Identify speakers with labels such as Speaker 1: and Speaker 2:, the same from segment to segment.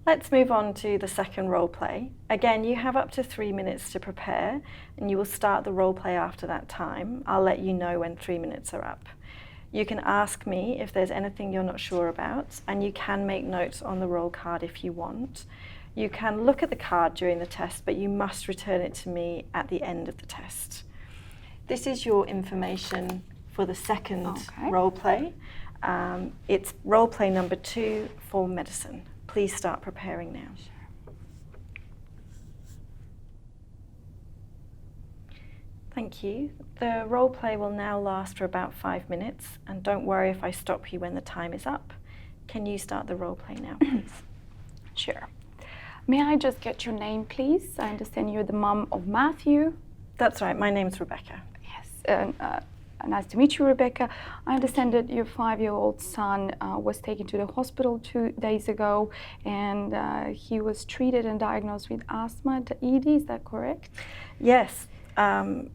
Speaker 1: Let's move on to the second role play. Again, you have up to 3 minutes to prepare, and you will start the role play after that time. I'll let you know when 3 minutes are up. You can ask me if there's anything you're not sure about, and you can make notes on the role card if you want. You can look at the card during the test, but you must return it to me at the end of the test. This is your information for the second role play. It's role play number 2 for medicine. Please start preparing now.
Speaker 2: Sure.
Speaker 1: Thank you. The role play will now last for about 5 minutes, and don't worry if I stop you when the time is up. Can you start the role play now, please?
Speaker 2: Sure. May I just get your name, please? I understand you're the mum of Matthew.
Speaker 1: That's right, my name's Rebecca.
Speaker 2: Yes, nice to meet you, Rebecca. I understand that your 5-year-old son was taken to the hospital 2 days ago, and he was treated and diagnosed with asthma at the ED, is that correct?
Speaker 1: Yes,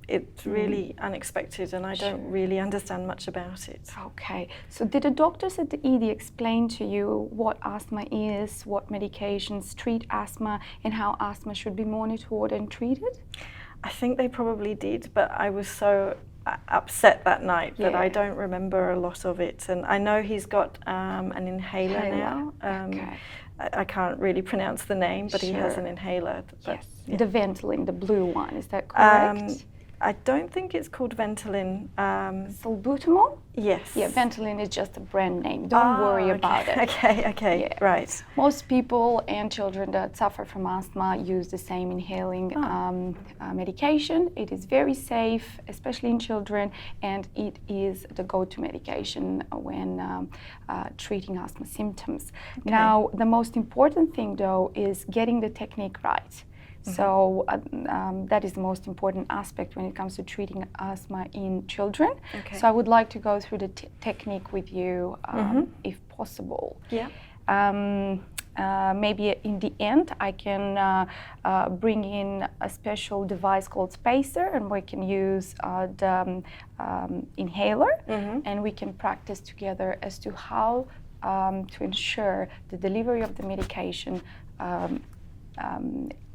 Speaker 1: it's really unexpected, and I don't really understand much about it.
Speaker 2: Okay, so did the doctors at the ED explain to you what asthma is, what medications treat asthma, and how asthma should be monitored and treated?
Speaker 1: I think they probably did, but I was so upset that night that I don't remember a lot of it. And I know he's got an inhaler now. I can't really pronounce the name, but he has an inhaler.
Speaker 2: Yes, the Ventolin, the blue one, is that correct?
Speaker 1: I don't think it's called Ventolin.
Speaker 2: Salbutamol?
Speaker 1: Yes.
Speaker 2: Yeah, Ventolin is just a brand name. Don't worry about it.
Speaker 1: Okay,
Speaker 2: yeah.
Speaker 1: Right.
Speaker 2: Most people and children that suffer from asthma use the same inhaling medication. It is very safe, especially in children, and it is the go-to medication when treating asthma symptoms.
Speaker 1: Okay.
Speaker 2: Now, the most important thing, though, is getting the technique right. So that is the most important aspect when it comes to treating asthma in children.
Speaker 1: Okay.
Speaker 2: So I would like to go through the technique with you if possible.
Speaker 1: Yeah.
Speaker 2: Maybe in the end I can bring in a special device called spacer, and we can use the inhaler, and we can practice together as to how to ensure the delivery of the medication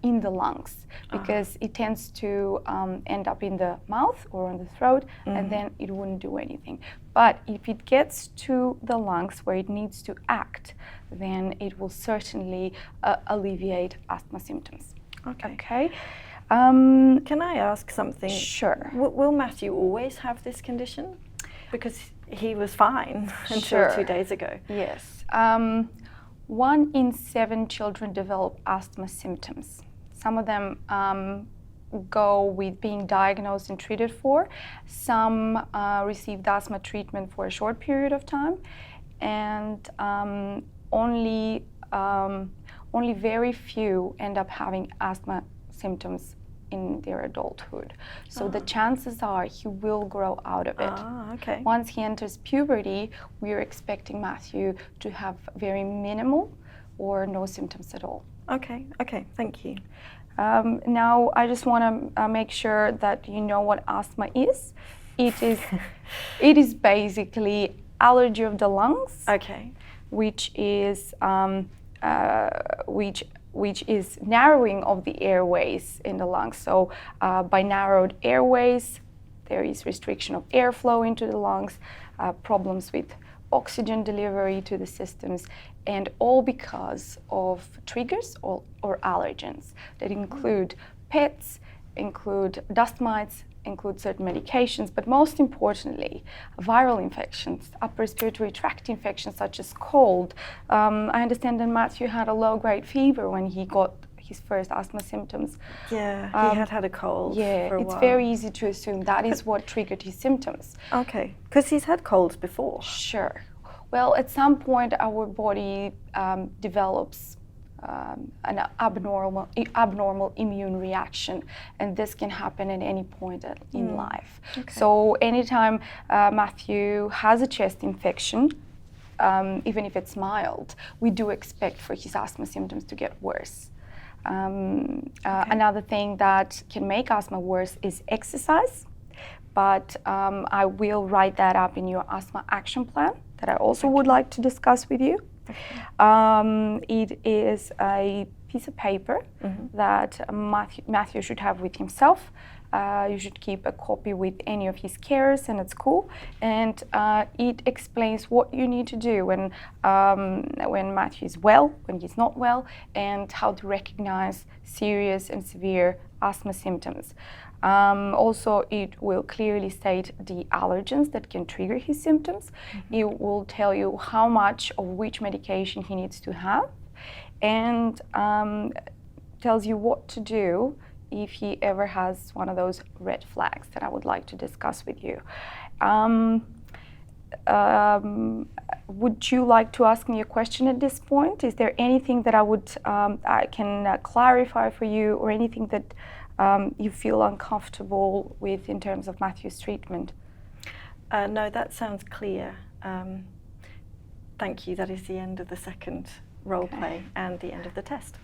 Speaker 2: in the lungs, because it tends to end up in the mouth or on the throat, and then it wouldn't do anything. But if it gets to the lungs where it needs to act, then it will certainly alleviate asthma symptoms.
Speaker 1: Okay.
Speaker 2: Can
Speaker 1: Can I ask something?
Speaker 2: Sure.
Speaker 1: Will Matthew always have this condition? Because he was fine until 2 days ago.
Speaker 2: Yes. 1 in 7 children develop asthma symptoms. Some of them go with being diagnosed and treated for. Some received asthma treatment for a short period of time, and only very few end up having asthma symptoms in their adulthood. So the chances are he will grow out of it.
Speaker 1: Okay.
Speaker 2: Once he enters puberty, we're expecting Matthew to have very minimal or no symptoms at all.
Speaker 1: Okay, thank you.
Speaker 2: Now, I just want to make sure that you know what asthma is. It is basically allergy of the lungs.
Speaker 1: Okay.
Speaker 2: Which is which is narrowing of the airways in the lungs. So by narrowed airways, there is restriction of airflow into the lungs, problems with oxygen delivery to the systems, and all because of triggers or allergens that include pets, include dust mites, include certain medications, but most importantly, viral infections, upper respiratory tract infections such as cold. I understand that Matthew had a low-grade fever when he got his first asthma symptoms.
Speaker 1: Yeah, he had a cold for a while.
Speaker 2: It's very easy to assume that is what triggered his symptoms.
Speaker 1: Okay, because he's had colds before.
Speaker 2: Sure. Well, at some point our body develops an abnormal immune reaction, and this can happen at any point in life. Okay. So anytime Matthew has a chest infection, even if it's mild, we do expect for his asthma symptoms to get worse. Another thing that can make asthma worse is exercise, but I will write that up in your asthma action plan that I also would like to discuss with you. It is a piece of paper that Matthew should have with himself. You should keep a copy with any of his carers and at school, and it explains what you need to do when Matthew is well, when he's not well, and how to recognize serious and severe asthma symptoms. Also, it will clearly state the allergens that can trigger his symptoms. It will tell you how much of which medication he needs to have, and tells you what to do if he ever has one of those red flags that I would like to discuss with you. Would you like to ask me a question at this point? Is there anything that I can clarify for you, or anything that you feel uncomfortable with in terms of Matthew's treatment?
Speaker 1: No, that sounds clear. Thank you. That is the end of the second role play and the end of the test.